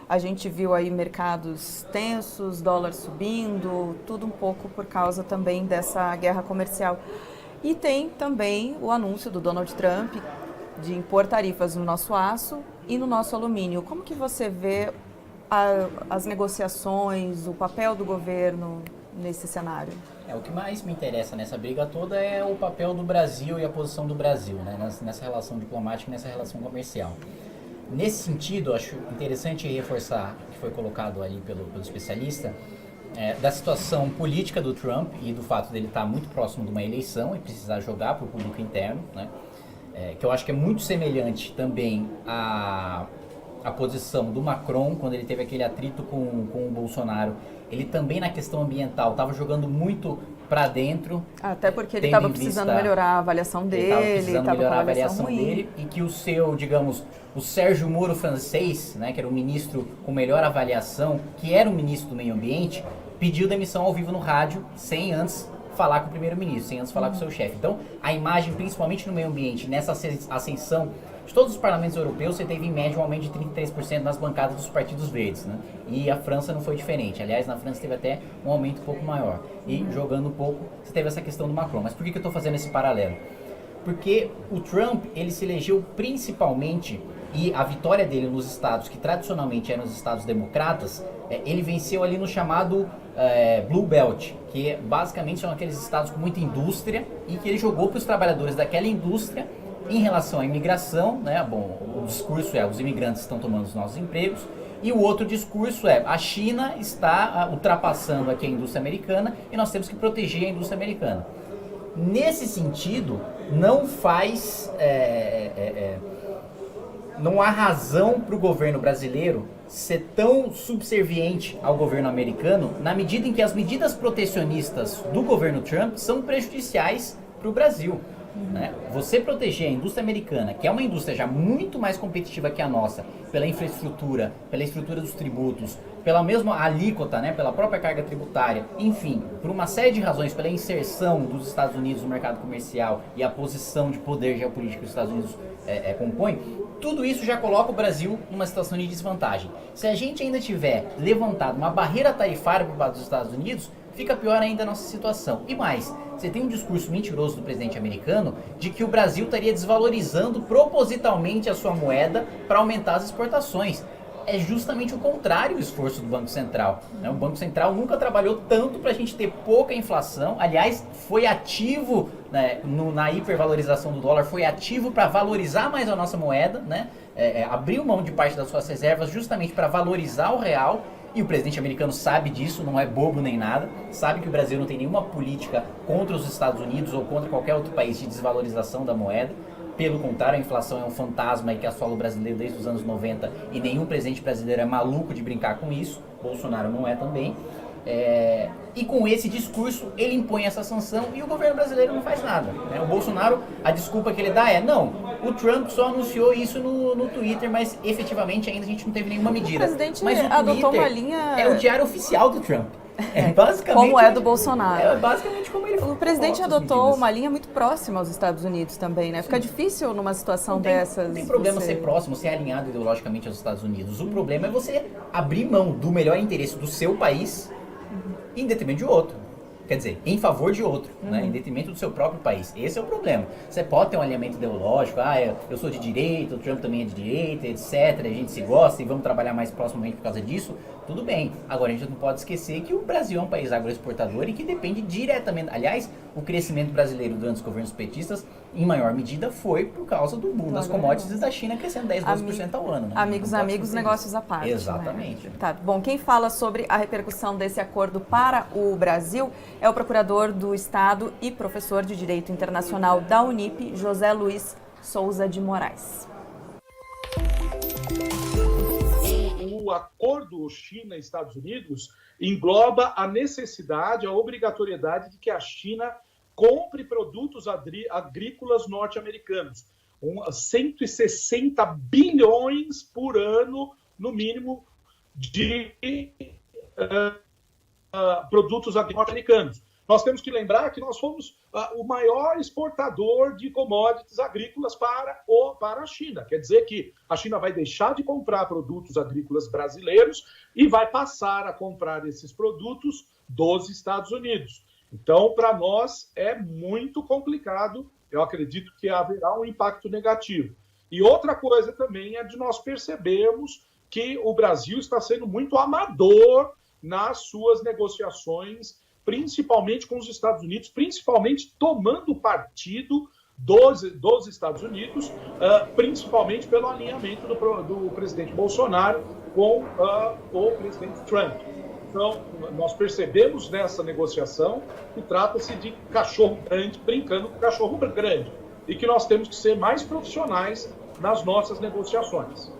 A gente viu aí mercados tensos, dólar subindo, tudo um pouco por causa também dessa guerra comercial. E tem também o anúncio do Donald Trump de impor tarifas no nosso aço e no nosso alumínio. Como que você vê as negociações, o papel do governo nesse cenário? O que mais me interessa nessa briga toda é o papel do Brasil e a posição do Brasil, né, nessa relação diplomática e nessa relação comercial. Nesse sentido, acho interessante reforçar o que foi colocado ali pelo especialista, da situação política do Trump e do fato dele estar muito próximo de uma eleição e precisar jogar para o público interno, né, que eu acho que é muito semelhante também a posição do Macron, quando ele teve aquele atrito com o Bolsonaro. Ele também, na questão ambiental, estava jogando muito para dentro. Até porque ele estava precisando melhorar a avaliação dele, estava melhorar a avaliação dele, e que o seu, digamos, o Sérgio Moro francês, né, que era o ministro com melhor avaliação, que era o ministro do meio ambiente, pediu demissão ao vivo no rádio, sem antes falar com o primeiro-ministro, sem antes falar com o seu chefe. Então, a imagem, principalmente no meio ambiente, nessa ascensão de todos os parlamentos europeus, você teve em média um aumento de 33% nas bancadas dos partidos verdes, né? E a França não foi diferente. Aliás, na França teve até um aumento um pouco maior. E jogando um pouco, você teve essa questão do Macron. Mas por que eu estou fazendo esse paralelo? Porque o Trump, ele se elegeu principalmente, e a vitória dele nos estados que tradicionalmente eram os estados democratas, ele venceu ali no chamado Blue Belt, que basicamente são aqueles estados com muita indústria, e que ele jogou para os trabalhadores daquela indústria. Em relação à imigração, né, bom, o discurso é os imigrantes estão tomando os nossos empregos, e o outro discurso é a China está ultrapassando aqui a indústria americana e nós temos que proteger a indústria americana. Nesse sentido, não há razão para o governo brasileiro ser tão subserviente ao governo americano, na medida em que as medidas protecionistas do governo Trump são prejudiciais para o Brasil. Né? Você proteger a indústria americana, que é uma indústria já muito mais competitiva que a nossa, pela infraestrutura, pela estrutura dos tributos, pela mesma alíquota, né? Pela própria carga tributária, enfim, por uma série de razões, pela inserção dos Estados Unidos no mercado comercial e a posição de poder geopolítico que os Estados Unidos compõem, tudo isso já coloca o Brasil numa situação de desvantagem. Se a gente ainda tiver levantado uma barreira tarifária por parte dos Estados Unidos, fica pior ainda a nossa situação. E mais, você tem um discurso mentiroso do presidente americano de que o Brasil estaria desvalorizando propositalmente a sua moeda para aumentar as exportações. É justamente o contrário o esforço do Banco Central. O Banco Central nunca trabalhou tanto para a gente ter pouca inflação. Aliás, foi ativo, né, na hipervalorização do dólar, foi ativo para valorizar mais a nossa moeda, né? Abriu mão de parte das suas reservas justamente para valorizar o real. E o presidente americano sabe disso, não é bobo nem nada, sabe que o Brasil não tem nenhuma política contra os Estados Unidos ou contra qualquer outro país de desvalorização da moeda. Pelo contrário, a inflação é um fantasma que assola o brasileiro desde os anos 90 e nenhum presidente brasileiro é maluco de brincar com isso. Bolsonaro não é também. E com esse discurso, ele impõe essa sanção e o governo brasileiro não faz nada. Né? O Bolsonaro, a desculpa que ele dá não, o Trump só anunciou isso no Twitter, mas efetivamente ainda a gente não teve nenhuma medida. O presidente mas o adotou Twitter uma linha... é o diário oficial do Trump. Basicamente, como é do Bolsonaro. É basicamente como ele O presidente adotou uma linha muito próxima aos Estados Unidos também, né? Fica difícil numa situação dessas. Não tem problema ser próximo, ser alinhado ideologicamente aos Estados Unidos. O problema é você abrir mão do melhor interesse do seu país em detrimento de outro. Quer dizer, em favor de outro, né? Em detrimento do seu próprio país. Esse é o problema. Você pode ter um alinhamento ideológico, eu sou de direita, o Trump também é de direita, etc. A gente se gosta e vamos trabalhar mais proximamente por causa disso. Tudo bem. Agora, a gente não pode esquecer que o Brasil é um país agroexportador e que depende diretamente... Aliás, o crescimento brasileiro durante os governos petistas, em maior medida, foi por causa do boom das commodities da China crescendo 10-12% ao ano. Né? Amigos, negócios à parte. Exatamente. Né? Tá, bom, quem fala sobre a repercussão desse acordo para o Brasil é o procurador do Estado e professor de Direito Internacional da Unip, José Luiz Souza de Moraes. O acordo China-Estados Unidos engloba a necessidade, a obrigatoriedade de que a China compre produtos agrícolas norte-americanos. 160 bilhões por ano, no mínimo, de produtos norte-americanos. Nós temos que lembrar que nós fomos o maior exportador de commodities agrícolas para a China. Quer dizer que a China vai deixar de comprar produtos agrícolas brasileiros e vai passar a comprar esses produtos dos Estados Unidos. Então, para nós, é muito complicado. Eu acredito que haverá um impacto negativo. E outra coisa também é de nós percebermos que o Brasil está sendo muito amador nas suas negociações, principalmente com os Estados Unidos, principalmente tomando partido dos Estados Unidos, principalmente pelo alinhamento do presidente Bolsonaro com o presidente Trump. Então, nós percebemos nessa negociação que trata-se de cachorro grande brincando com cachorro grande e que nós temos que ser mais profissionais nas nossas negociações.